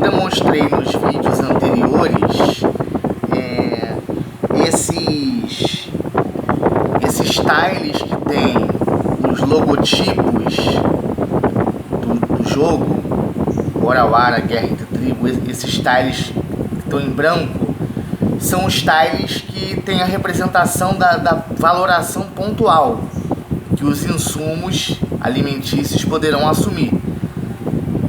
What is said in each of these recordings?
demonstrei nos vídeos anteriores, esses tiles que tem nos logotipos do jogo, Warawara, Guerra entre Tribos, esses tiles que estão em branco, são os tiles que tem a representação da valoração pontual que os insumos alimentícios poderão assumir.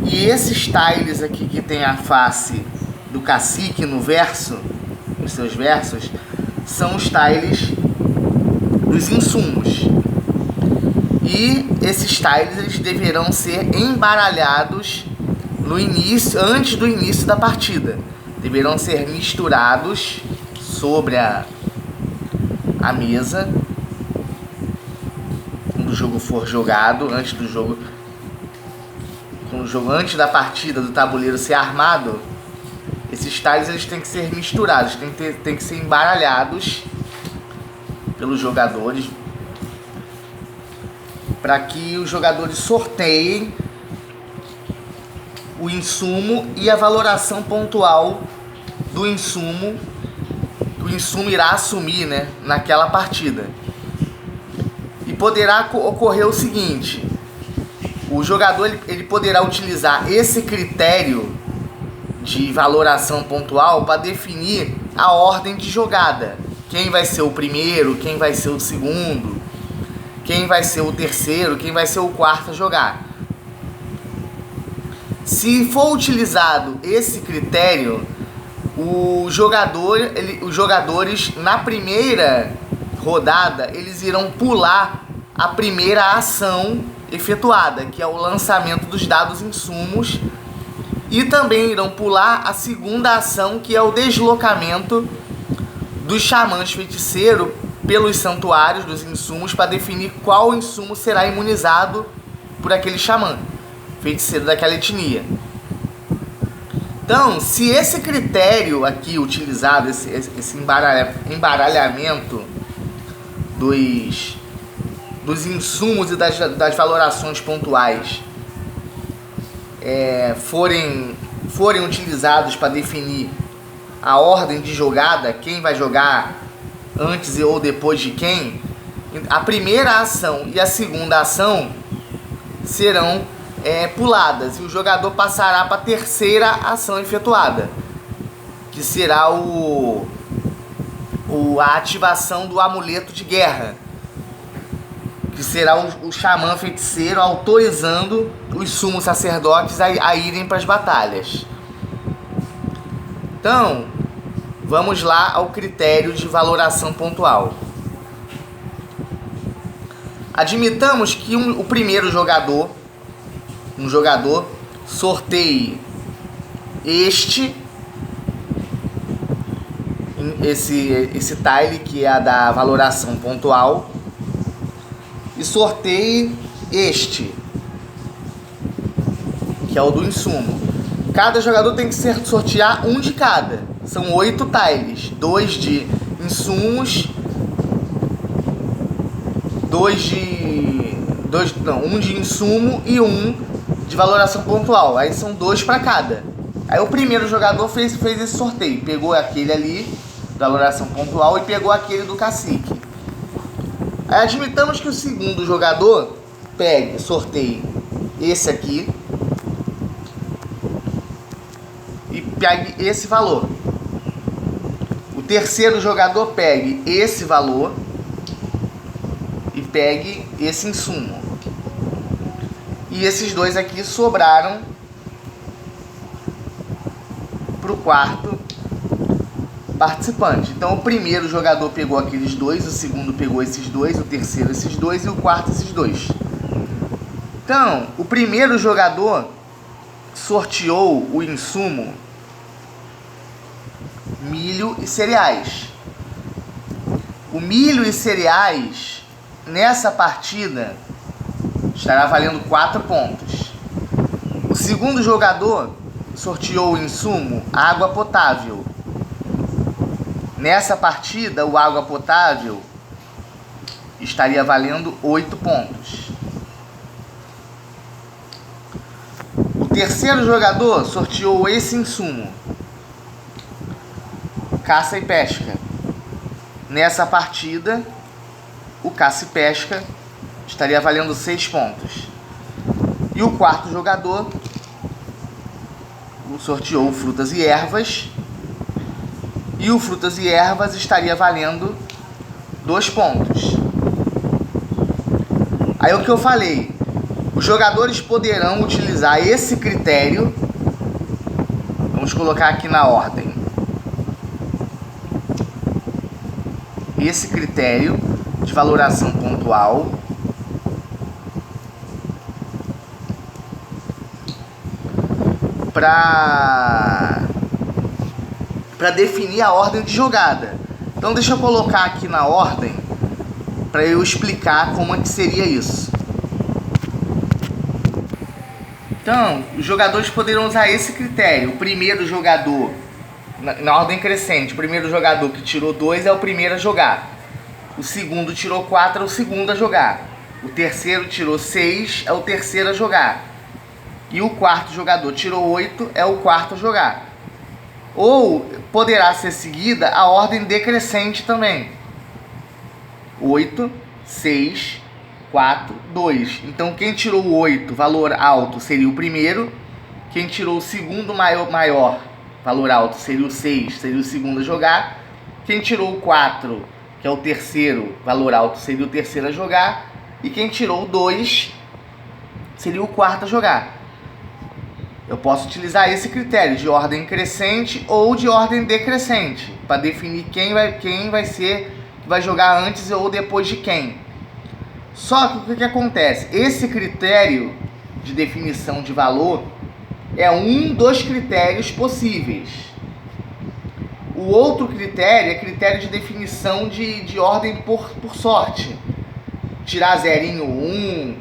E esses tiles aqui que tem a face do cacique no verso, nos seus versos, são os tiles dos insumos. E esses tiles eles deverão ser embaralhados no início, antes do início da partida. Deverão ser misturados sobre a mesa quando o jogo for jogado, antes da partida do tabuleiro ser armado. Esses tiles eles têm que ser misturados, têm que ser embaralhados pelos jogadores para que os jogadores sorteiem o insumo e a valoração pontual do insumo que o insumo irá assumir, né, naquela partida. E poderá ocorrer o seguinte: o jogador ele poderá utilizar esse critério de valoração pontual para definir a ordem de jogada. Quem vai ser o primeiro, quem vai ser o segundo, quem vai ser o terceiro, quem vai ser o quarto a jogar. Se for utilizado esse critério, os jogadores na primeira rodada eles irão pular a primeira ação efetuada, que é o lançamento dos dados insumos, e também irão pular a segunda ação, que é o deslocamento dos xamãs feiticeiros pelos santuários dos insumos para definir qual insumo será imunizado por aquele xamã feiticeiro daquela etnia. Então, se esse critério aqui utilizado, esse embaralhamento dos insumos e das valorações pontuais forem utilizados para definir a ordem de jogada, quem vai jogar antes ou depois de quem, a primeira ação e a segunda ação serão puladas, e o jogador passará para a terceira ação efetuada, que será a ativação do amuleto de guerra, que será o xamã feiticeiro autorizando os sumos sacerdotes a irem para as batalhas. Então, vamos lá ao critério de valoração pontual. Admitamos que o primeiro jogador, sorteie esse tile que é a da valoração pontual, e sorteie este, que é o do insumo. Cada jogador tem que sortear um de cada. São 8 tiles, 2 de insumos, um de insumo e um de valoração pontual. Aí são 2 para cada. Aí o primeiro jogador fez esse sorteio, pegou aquele ali, valoração pontual, e pegou aquele do cacique. Aí admitamos que o segundo jogador sorteie esse aqui e pegue esse valor. O terceiro jogador pegue esse valor e pegue esse insumo. E esses dois aqui sobraram para o quarto participante. Então o primeiro jogador pegou aqueles dois, o segundo pegou esses dois, o terceiro esses dois e o quarto esses dois. Então o primeiro jogador sorteou o insumo milho e cereais. O milho e cereais nessa partida estará valendo 4 pontos. O segundo jogador sorteou o insumo água potável. Nessa partida, o água potável estaria valendo 8 pontos. O terceiro jogador sorteou esse insumo, caça e pesca. Nessa partida, o caça e pesca estaria valendo 6 pontos. E o quarto jogador sorteou frutas e ervas, e o frutas e ervas estaria valendo 2 pontos. Aí o que eu falei, os jogadores poderão utilizar esse critério, vamos colocar aqui na ordem, esse critério de valoração pontual para definir a ordem de jogada. Então deixa eu colocar aqui na ordem para eu explicar como é que seria isso. Então, os jogadores poderão usar esse critério. O primeiro jogador, na ordem crescente, o primeiro jogador que tirou 2 é o primeiro a jogar. O segundo tirou 4 é o segundo a jogar. O terceiro tirou 6 é o terceiro a jogar. E o quarto jogador tirou 8 é o quarto a jogar. Ou poderá ser seguida a ordem decrescente também. 8, 6, 4, 2. Então quem tirou o 8, valor alto, seria o primeiro. Quem tirou o segundo maior, valor alto, seria o 6, seria o segundo a jogar. Quem tirou o 4, que é o terceiro, valor alto, seria o terceiro a jogar. E quem tirou o 2, seria o quarto a jogar. Eu posso utilizar esse critério de ordem crescente ou de ordem decrescente para definir quem vai jogar antes ou depois de quem. Só que o que acontece? Esse critério de definição de valor é um dos critérios possíveis. O outro critério é critério de definição de ordem por sorte. Tirar zerinho 1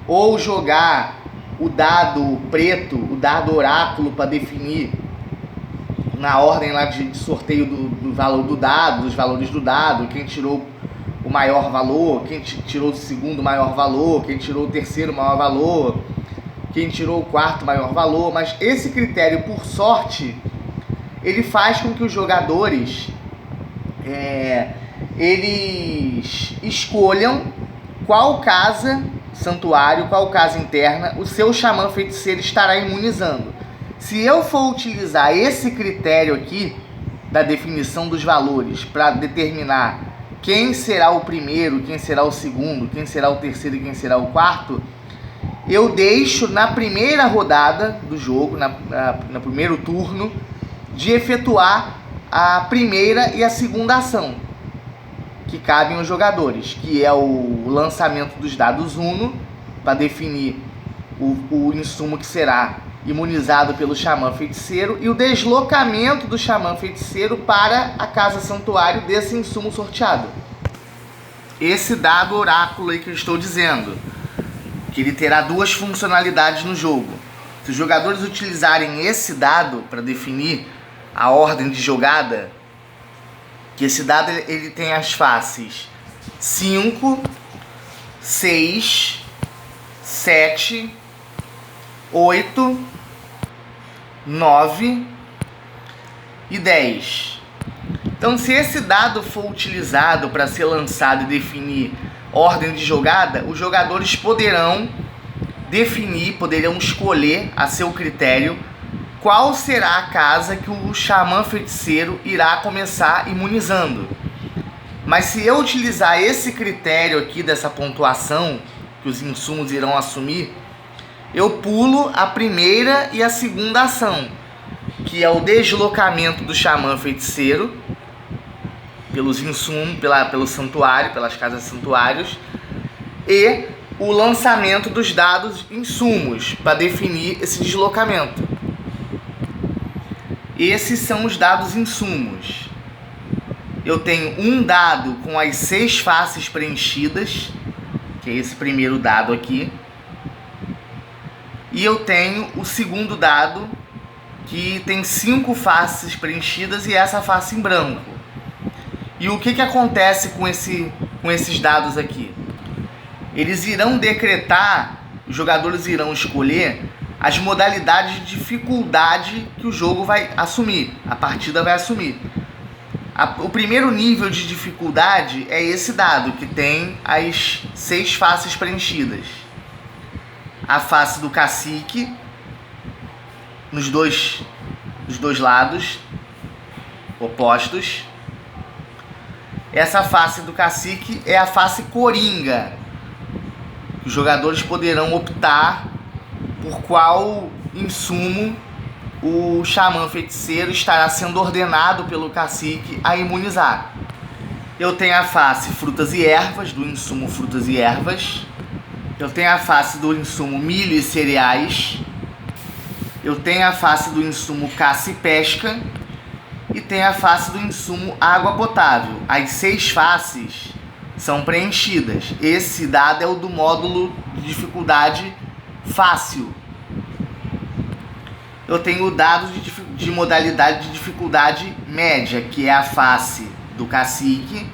ou jogar o dado preto, o dado oráculo para definir na ordem lá de sorteio do valor do dado, dos valores do dado, quem tirou o maior valor, quem tirou o segundo maior valor, quem tirou o terceiro maior valor, quem tirou o quarto maior valor. Mas esse critério por sorte, ele faz com que os jogadores eles escolham qual casa santuário, qual casa interna o seu xamã feiticeiro estará imunizando. Se eu for utilizar esse critério aqui da definição dos valores para determinar quem será o primeiro, quem será o segundo, quem será o terceiro e quem será o quarto, eu deixo na primeira rodada do jogo, no primeiro turno, de efetuar a primeira e a segunda ação que cabem aos jogadores, que é o lançamento dos dados Uno para definir o insumo que será imunizado pelo xamã feiticeiro e o deslocamento do xamã feiticeiro para a casa santuário desse insumo sorteado. Esse dado oráculo aí que eu estou dizendo, que ele terá 2 funcionalidades no jogo. Se os jogadores utilizarem esse dado para definir a ordem de jogada, que esse dado ele tem as faces 5, 6, 7, 8, 9 e 10. Então, se esse dado for utilizado para ser lançado e definir ordem de jogada, os jogadores poderão escolher a seu critério qual será a casa que o xamã feiticeiro irá começar imunizando. Mas se eu utilizar esse critério aqui dessa pontuação que os insumos irão assumir, eu pulo a primeira e a segunda ação, que é o deslocamento do xamã feiticeiro pelos insumos, pelo santuário, pelas casas santuários, e o lançamento dos dados insumos para definir esse deslocamento. Esses são os dados insumos. Eu tenho um dado com as 6 faces preenchidas, que é esse primeiro dado aqui. E eu tenho o segundo dado, que tem 5 faces preenchidas e essa face em branco. E o que acontece com esses dados aqui? Eles irão decretar, os jogadores irão escolher as modalidades de dificuldade que o jogo vai assumir, a partida vai assumir. O primeiro nível de dificuldade é esse dado, que tem as 6 faces preenchidas. A face do cacique, nos dois lados opostos. Essa face do cacique é a face coringa. Os jogadores poderão optar por qual insumo o xamã feiticeiro estará sendo ordenado pelo cacique a imunizar. Eu tenho a face frutas e ervas, do insumo frutas e ervas. Eu tenho a face do insumo milho e cereais. Eu tenho a face do insumo caça e pesca. E tenho a face do insumo água potável. As 6 faces são preenchidas. Esse dado é o do módulo de dificuldade fácil. Eu tenho o dado de modalidade de dificuldade média, que é a face do cacique.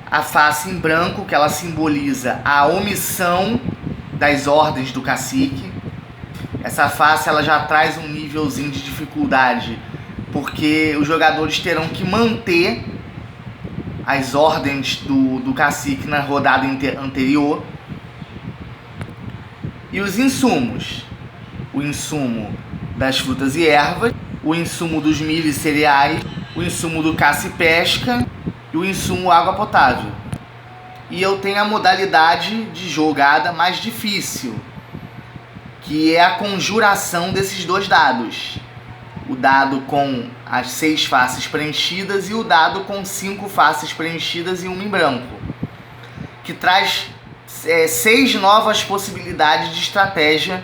A face em branco, que ela simboliza a omissão das ordens do cacique. Essa face ela já traz um nívelzinho de dificuldade, porque os jogadores terão que manter as ordens do cacique na rodada anterior. E os insumos: o insumo das frutas e ervas, o insumo dos milho e cereais, o insumo do caça e pesca e o insumo água potável. E eu tenho a modalidade de jogada mais difícil, que é a conjuração desses 2 dados. O dado com as 6 faces preenchidas e o dado com 5 faces preenchidas e uma em branco, que traz 6 novas possibilidades de estratégia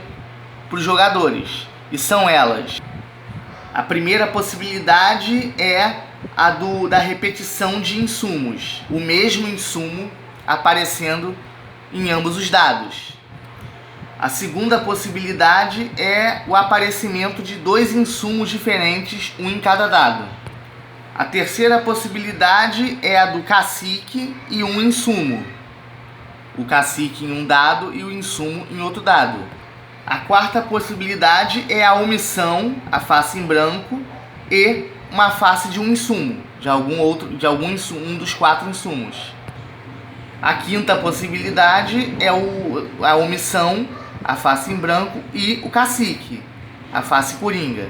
para os jogadores. E são elas: a primeira possibilidade é a da repetição de insumos, o mesmo insumo aparecendo em ambos os dados. A segunda possibilidade é o aparecimento de 2 insumos diferentes, um em cada dado. A terceira possibilidade é a do cacique e um insumo. O cacique em um dado e o insumo em outro dado. A quarta possibilidade é a omissão, a face em branco, e uma face de um insumo, um dos 4 insumos. A quinta possibilidade é a omissão, a face em branco, e o cacique, a face coringa.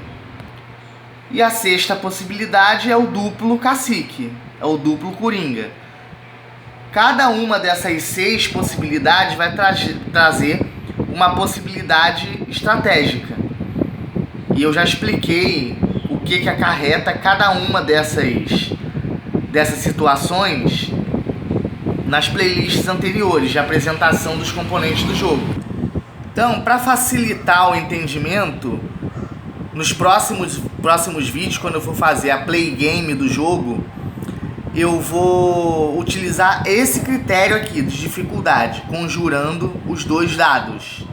E a sexta possibilidade é o duplo cacique, é o duplo coringa. Cada uma dessas 6 possibilidades vai trazer uma possibilidade estratégica. E eu já expliquei o que acarreta cada uma dessas situações nas playlists anteriores de apresentação dos componentes do jogo. Então, para facilitar o entendimento, nos próximos vídeos, quando eu for fazer a play game do jogo, eu vou utilizar esse critério aqui de dificuldade, conjurando os 2 dados,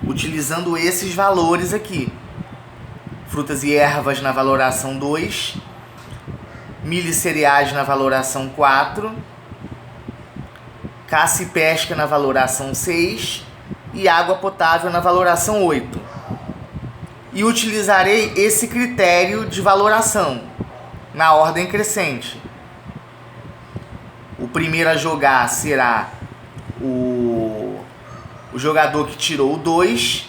utilizando esses valores aqui: frutas e ervas na valoração 2, milho e cereais na valoração 4, caça e pesca na valoração 6 e água potável na valoração 8. E utilizarei esse critério de valoração na ordem crescente. O primeiro a jogar será o jogador que tirou o 2,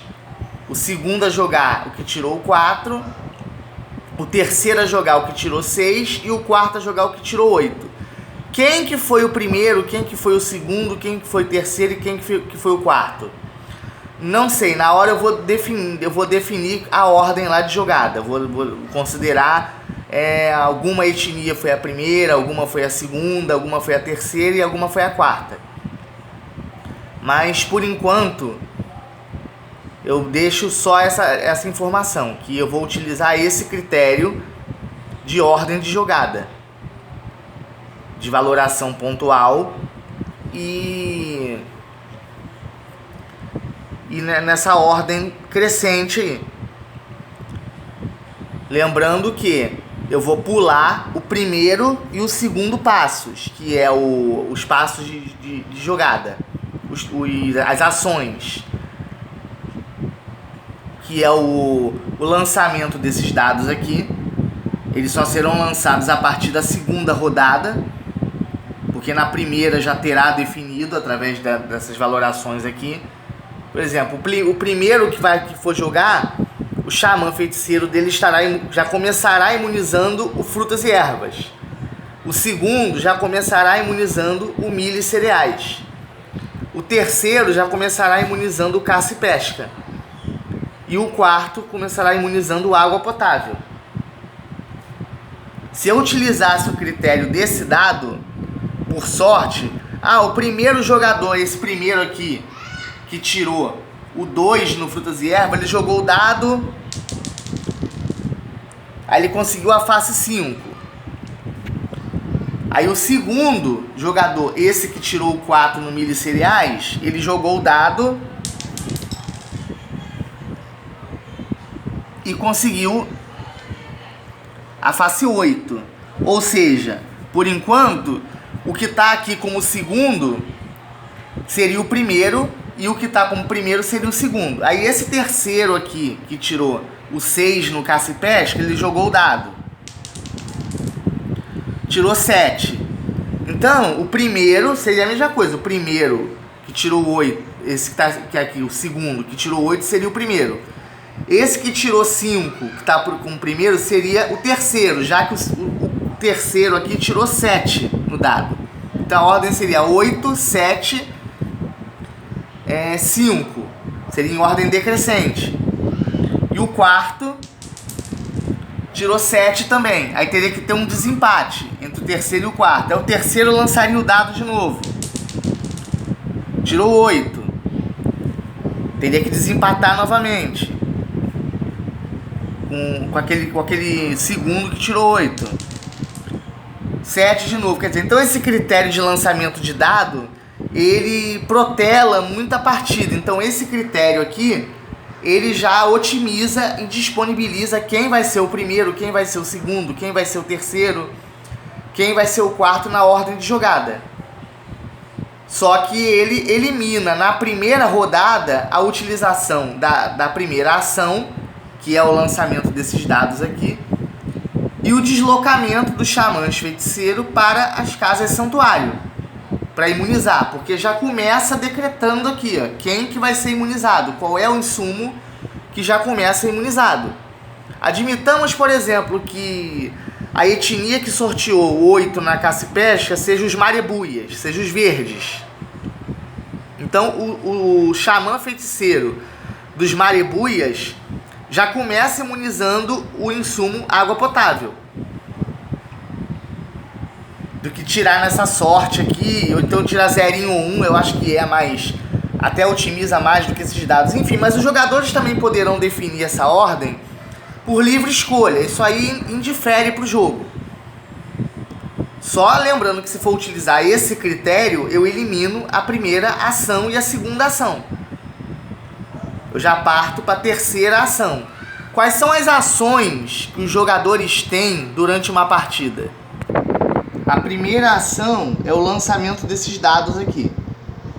o segundo a jogar o que tirou o 4, o terceiro a jogar o que tirou 6 e o quarto a jogar o que tirou 8. Quem que foi o primeiro, quem que foi o segundo, quem que foi o terceiro e quem que foi o quarto? Não sei, na hora eu vou definir a ordem lá de jogada. Vou considerar alguma etnia foi a primeira, alguma foi a segunda, alguma foi a terceira e alguma foi a quarta. Mas por enquanto eu deixo só essa informação, que eu vou utilizar esse critério de ordem de jogada, de valoração pontual e nessa ordem crescente aí. Lembrando que eu vou pular o primeiro e o segundo passos, que é os passos de jogada, as ações. que é o lançamento desses dados aqui. Eles só serão lançados a partir da segunda rodada, porque na primeira já terá definido através dessas valorações aqui. Por exemplo, o primeiro que for jogar, o xamã feiticeiro dele já começará imunizando o frutas e ervas. O segundo já começará imunizando o milho e cereais. O terceiro já começará imunizando o caça e pesca. E o quarto começará imunizando água potável. Se eu utilizasse o critério desse dado, por sorte, o primeiro jogador, esse primeiro aqui, que tirou o 2 no frutas e ervas, ele jogou o dado, aí ele conseguiu a face 5. Aí o segundo jogador, esse que tirou o 4 no milho e cereais, ele jogou o dado e conseguiu a face 8. Ou seja, por enquanto, o que está aqui como segundo seria o primeiro e o que está como primeiro seria o segundo. Aí esse terceiro aqui, que tirou o 6 no caça e pesca, ele jogou o dado. Tirou 7. Então, o primeiro seria a mesma coisa. O primeiro que tirou 8, esse que é aqui, o segundo que tirou 8 seria o primeiro. Esse que tirou 5, que está com o primeiro, seria o terceiro, já que o terceiro aqui tirou 7 no dado. Então a ordem seria 8, 7, 5. Seria em ordem decrescente. E o quarto tirou 7 também. Aí teria que ter um desempate entre o terceiro e o quarto. Aí o terceiro lançaria o dado de novo. Tirou 8. Teria que desempatar novamente. Com aquele segundo que tirou 8. 7 de novo. Quer dizer, então esse critério de lançamento de dado, ele protela muito a partida. Então esse critério aqui, ele já otimiza e disponibiliza quem vai ser o primeiro, quem vai ser o segundo, quem vai ser o terceiro, quem vai ser o quarto na ordem de jogada. Só que ele elimina na primeira rodada a utilização da primeira ação, que é o lançamento desses dados aqui, e o deslocamento dos xamãs feiticeiros para as casas santuário, para imunizar, porque já começa decretando aqui, quem que vai ser imunizado, qual é o insumo que já começa imunizado. Admitamos, por exemplo, que a etnia que sorteou 8 na caça e pesca seja os marebuias, seja os verdes. Então o xamã feiticeiro dos marebuias já começa imunizando o insumo água potável. Do que tirar nessa sorte aqui, ou então tirar 0 ou 1, eu acho que é mais, até otimiza mais do que esses dados. Enfim, mas os jogadores também poderão definir essa ordem por livre escolha. Isso aí indifere para o jogo. Só lembrando que se for utilizar esse critério, eu elimino a primeira ação e a segunda ação. Eu já parto para a terceira ação. Quais são as ações que os jogadores têm durante uma partida? A primeira ação é o lançamento desses dados aqui,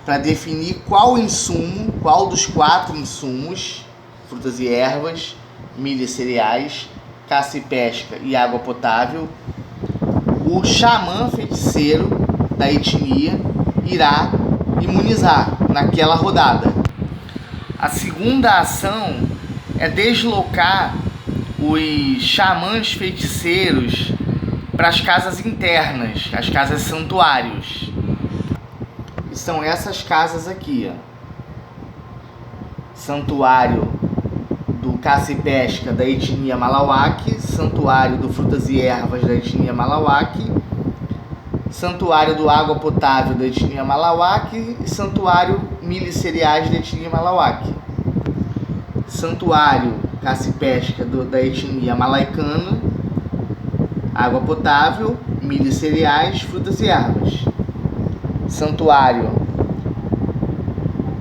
para definir qual insumo, qual dos 4 insumos, frutas e ervas, milho e cereais, caça e pesca e água potável, o xamã feiticeiro da etnia irá imunizar naquela rodada. A segunda ação é deslocar os xamãs feiticeiros para as casas internas, as casas santuários. E são essas casas aqui, Santuário do caça e pesca da etnia Malawak, Santuário do frutas e ervas da etnia Malawak, Santuário do água potável da etnia Malawak e Santuário milho e cereais da etnia Malawak. Santuário caça e pesca da etnia malaicana, água potável, milho e cereais, frutas e ervas. Santuário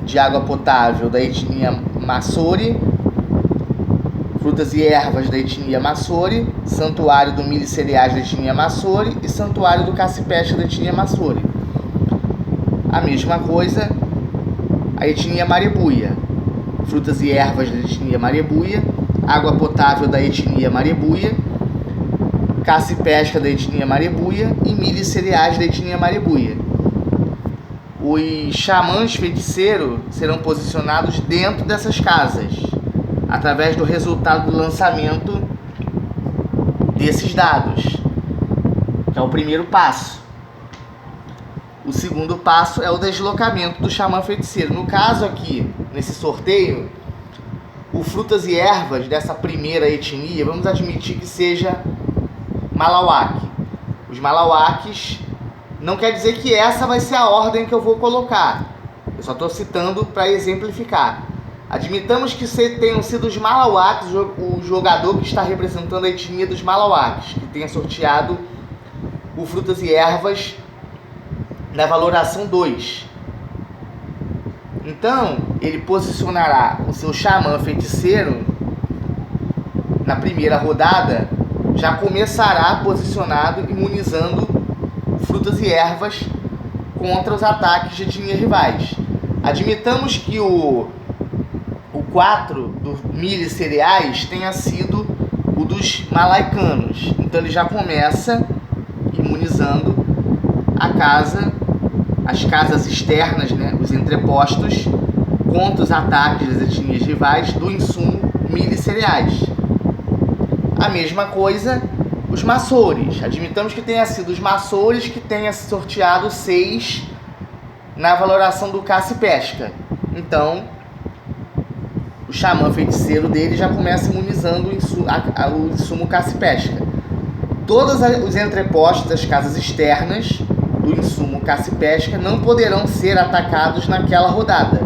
de água potável da etnia Massori, frutas e ervas da etnia Massori, santuário do milho e cereais da etnia Massori e santuário do caça e pesca da etnia Massori. A mesma coisa a etnia Marebuia. frutas e ervas da etnia Marebuia, água potável da etnia Marebuia, caça e pesca da etnia Marebuia e milho e cereais da etnia Marebuia. Os xamãs feiticeiros serão posicionados dentro dessas casas, através do resultado do lançamento desses dados, que é o primeiro passo. O segundo passo é o deslocamento do xamã feiticeiro. No caso aqui, nesse sorteio, o frutas e ervas dessa primeira etnia, vamos admitir que seja Malawak. Os Malawaques, não quer dizer que essa vai ser a ordem que eu vou colocar. Eu só estou citando para exemplificar. Admitamos que tenham sido os Malawaques, o jogador que está representando a etnia dos Malawaques, que tenha sorteado o frutas e ervas na valoração 2. Então, ele posicionará o seu xamã feiticeiro na primeira rodada, já começará posicionado imunizando frutas e ervas contra os ataques de etnias rivais. Admitamos que o 4 do milho e cereais tenha sido o dos malaicanos. Então ele já começa imunizando as casas externas, né, os entrepostos, contra os ataques das etnias rivais do insumo milho e cereais. A mesma coisa os maçores. Admitamos que tenha sido os maçores que tenha sorteado 6 na valoração do caça e pesca. Então, o xamã feiticeiro dele já começa imunizando o insumo caça e pesca. Todos os entrepostos das casas externas do insumo caça e pesca não poderão ser atacados naquela rodada.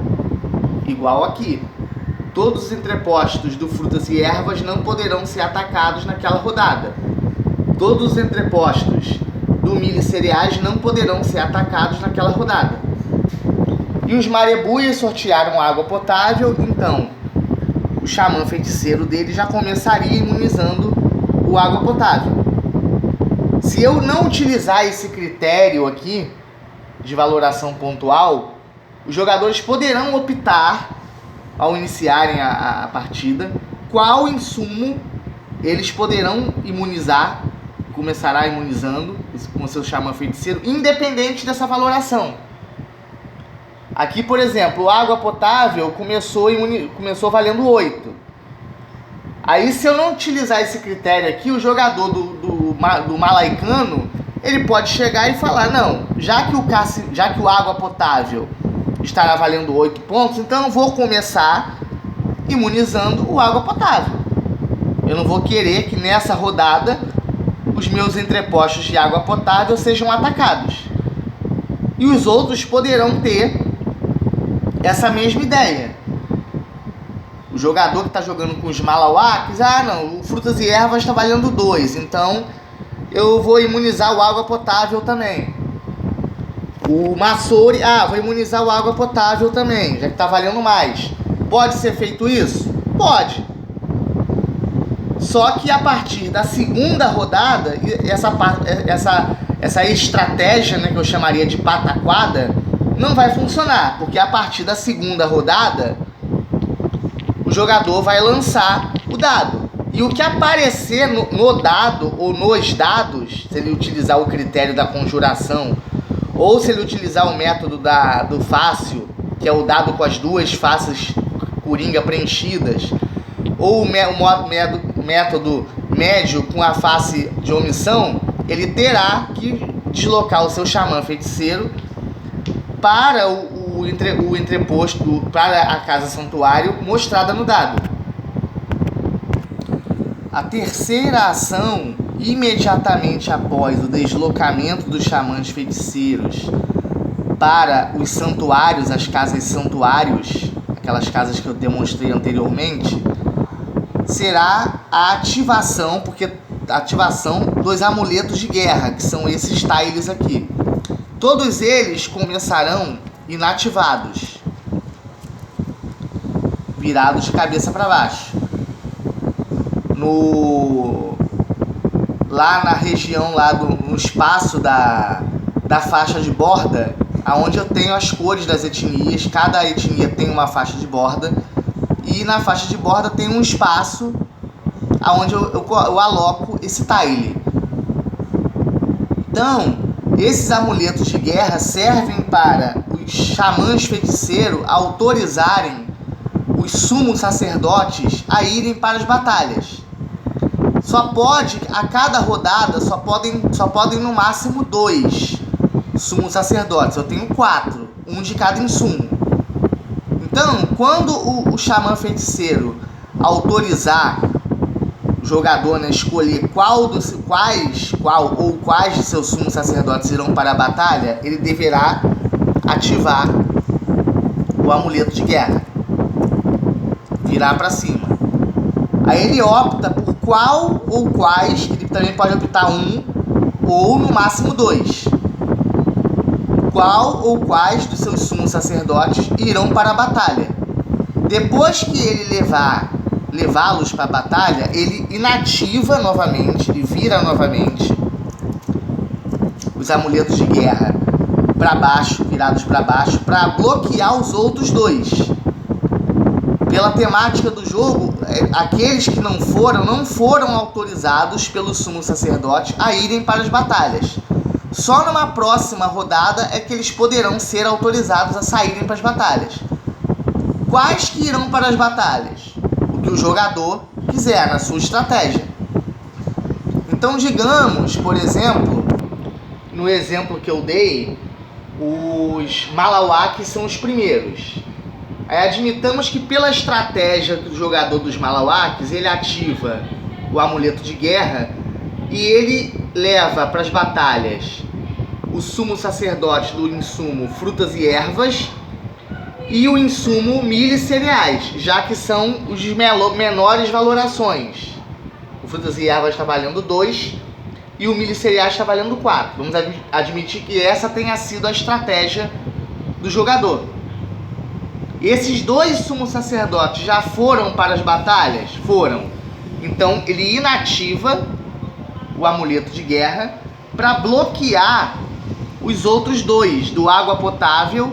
Igual aqui. Todos os entrepostos do frutas e ervas não poderão ser atacados naquela rodada. Todos os entrepostos do milho e cereais não poderão ser atacados naquela rodada. E os Marebuias sortearam água potável, então o xamã feiticeiro dele já começaria imunizando o água potável. Se eu não utilizar esse critério aqui de valoração pontual, os jogadores poderão optar, ao iniciarem a partida, qual insumo eles poderão imunizar, começará imunizando com seu xamã feiticeiro, independente dessa valoração. Aqui, por exemplo, a água potável começou valendo 8. Aí, se eu não utilizar esse critério aqui, o jogador do malaicano, ele pode chegar e falar, não, já que o água potável estará valendo 8 pontos, então eu vou começar imunizando o água potável. Eu não vou querer que nessa rodada os meus entrepostos de água potável sejam atacados. E os outros poderão ter essa mesma ideia. O jogador que está jogando com os Malawaques, não, o frutas e ervas está valendo 2, então eu vou imunizar o água potável também. O Maçori, vou imunizar o água potável também, já que está valendo mais. Pode ser feito isso? Pode. Só que a partir da segunda rodada, essa estratégia, né, que eu chamaria de pataquada, não vai funcionar, porque a partir da segunda rodada, o jogador vai lançar o dado. E o que aparecer no dado ou nos dados, se ele utilizar o critério da conjuração, ou se ele utilizar o método do fácil, que é o dado com as duas faces coringa preenchidas, ou o método médio com a face de omissão, ele terá que deslocar o seu xamã feiticeiro para o entreposto, para a casa santuário mostrada no dado. A terceira ação, imediatamente após o deslocamento dos xamãs feiticeiros para os santuários, as casas santuários, aquelas casas que eu demonstrei anteriormente, será a ativação, dos amuletos de guerra, que são esses tiles aqui. Todos eles começarão inativados, virados de cabeça para baixo. Lá na região, no espaço da faixa de borda, onde eu tenho as cores das etnias, cada etnia tem uma faixa de borda. e na faixa de borda tem um espaço onde eu aloco esse tile. Então, esses amuletos de guerra servem para os xamãs feiticeiros autorizarem os sumos sacerdotes a irem para as batalhas. Só pode, a cada rodada, só podem no máximo 2 sumos sacerdotes. Eu tenho 4, um de cada insumo. Então, quando o xamã feiticeiro autorizar o jogador a escolher quais de seus sumos sacerdotes irão para a batalha, ele deverá ativar o amuleto de guerra, virar para cima. Aí ele opta por qual ou quais, ele também pode optar um ou no máximo 2. Qual ou quais dos seus sumos sacerdotes irão para a batalha. Depois que ele levá-los para a batalha, ele inativa novamente, ele vira novamente os amuletos de guerra para baixo, virados para baixo, para bloquear os outros 2. Pela temática do jogo, aqueles que não foram autorizados pelo sumo sacerdote a irem para as batalhas. Só numa próxima rodada é que eles poderão ser autorizados a saírem para as batalhas. Quais que irão para as batalhas? O que o jogador quiser, na sua estratégia. Então, digamos, por exemplo, no exemplo que eu dei, os Malawakes são os primeiros. Aí admitamos que pela estratégia do jogador dos Malawakes, ele ativa o amuleto de guerra e ele leva para as batalhas o sumo sacerdote do insumo frutas e ervas e o insumo milho e cereais, já que são os de menores valorações. O frutas e ervas está valendo 2 e o milho e cereais está valendo 4. Vamos admitir que essa tenha sido a estratégia do jogador. Esses 2 sumos sacerdotes já foram para as batalhas? Foram. Então ele inativa o amuleto de guerra para bloquear os outros 2, do água potável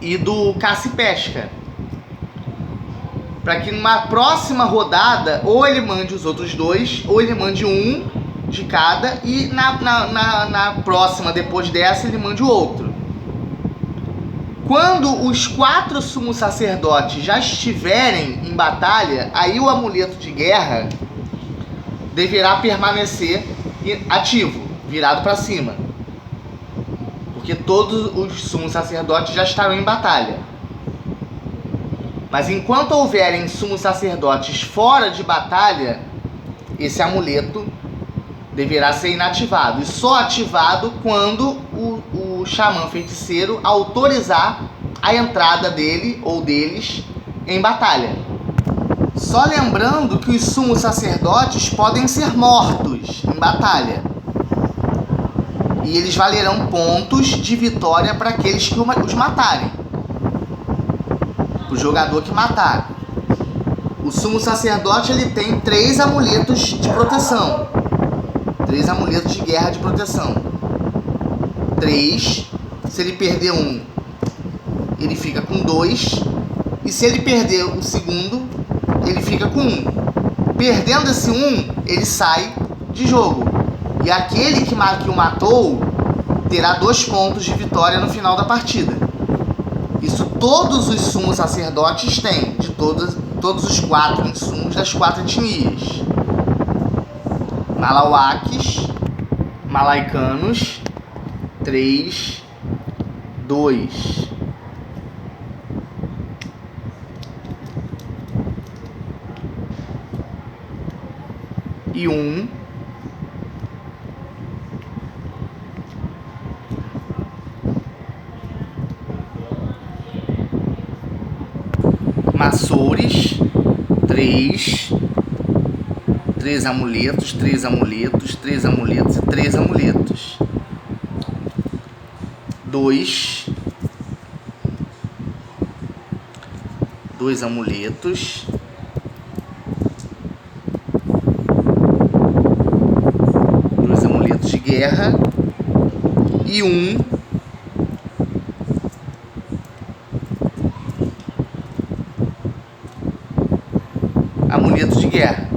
e do caça e pesca. Para que numa próxima rodada, ou ele mande os outros 2, ou ele mande um de cada, e na próxima, depois dessa, ele mande o outro. Quando os 4 sumos sacerdotes já estiverem em batalha, aí o amuleto de guerra deverá permanecer ativo, virado para cima. Porque todos os sumos sacerdotes já estarão em batalha. Mas enquanto houverem sumos sacerdotes fora de batalha, esse amuleto deverá ser inativado. E só ativado quando o xamã feiticeiro autorizar a entrada dele ou deles em batalha. Só lembrando que os sumos sacerdotes podem ser mortos em batalha. E eles valerão pontos de vitória para aqueles que os matarem. O jogador que matar. O sumo sacerdote ele tem 3 amuletos de proteção. 3 amuletos de guerra de proteção. 3. Se ele perder um, ele fica com 2. E se ele perder o segundo, ele fica com 1. Perdendo esse 1, ele sai de jogo. E aquele que o matou terá 2 pontos de vitória no final da partida. Isso todos os sumos sacerdotes têm, de todos os 4 insumos das 4 etnias. Malawakes, malaicanos, 3, 2. E 1. Maçores, 3. 3 amuletos, 3 amuletos, 3 amuletos e 3 amuletos. 2. 2 amuletos. 2 amuletos de guerra. E 1. guerra.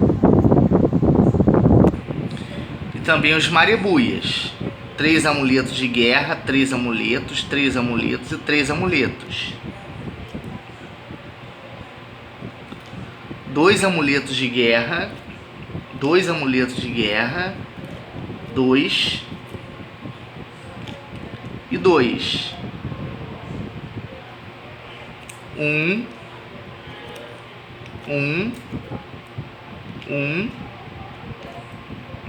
E também os marebuias. 3 amuletos de guerra, 3 amuletos, 3 amuletos e 3 amuletos. 2 amuletos de guerra, 2 amuletos de guerra, 2 e 2. 1, 1, 1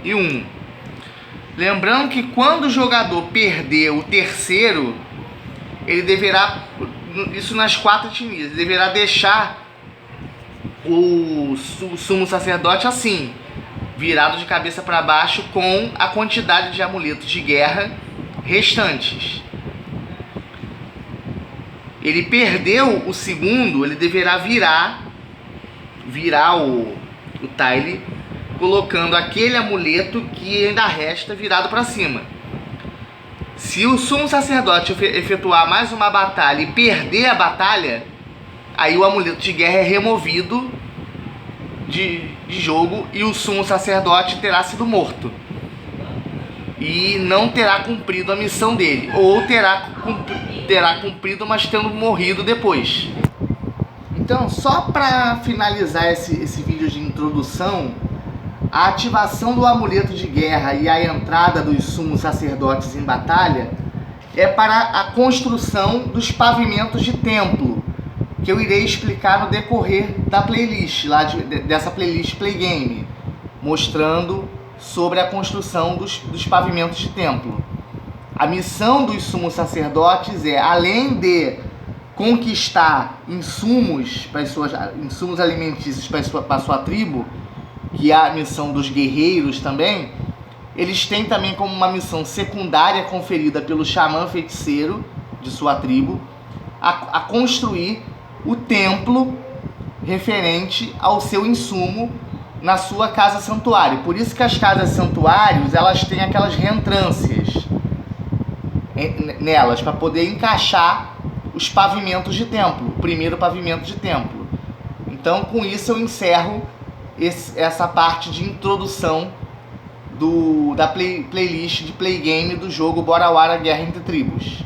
e 1. Lembrando que quando o jogador perder o terceiro, ele deverá, isso nas 4 etnias, ele deverá deixar o sumo sacerdote assim, virado de cabeça para baixo, com a quantidade de amuletos de guerra restantes. Ele perdeu o segundo, ele deverá virar o tile, colocando aquele amuleto que ainda resta virado para cima. Se o sumo sacerdote efetuar mais uma batalha e perder a batalha, aí o amuleto de guerra é removido de jogo e o sumo sacerdote terá sido morto. E não terá cumprido a missão dele. Ou terá cumprido, mas tendo morrido depois. Então, só para finalizar esse vídeo de introdução, a ativação do amuleto de guerra e a entrada dos sumos sacerdotes em batalha é para a construção dos pavimentos de templo, que eu irei explicar no decorrer da playlist, dessa playlist Play Game, mostrando sobre a construção dos pavimentos de templo. A missão dos sumos sacerdotes é, além de conquistar insumos alimentícios para sua tribo, que é a missão dos guerreiros também, eles têm também como uma missão secundária conferida pelo xamã feiticeiro de sua tribo, a construir o templo referente ao seu insumo na sua casa santuário. Por isso que as casas santuários, elas têm aquelas reentrâncias nelas, para poder encaixar os pavimentos de templo, o primeiro pavimento de templo. Então, com isso eu encerro essa parte de introdução da playlist de Play Game do jogo Borawara Guerra entre Tribos.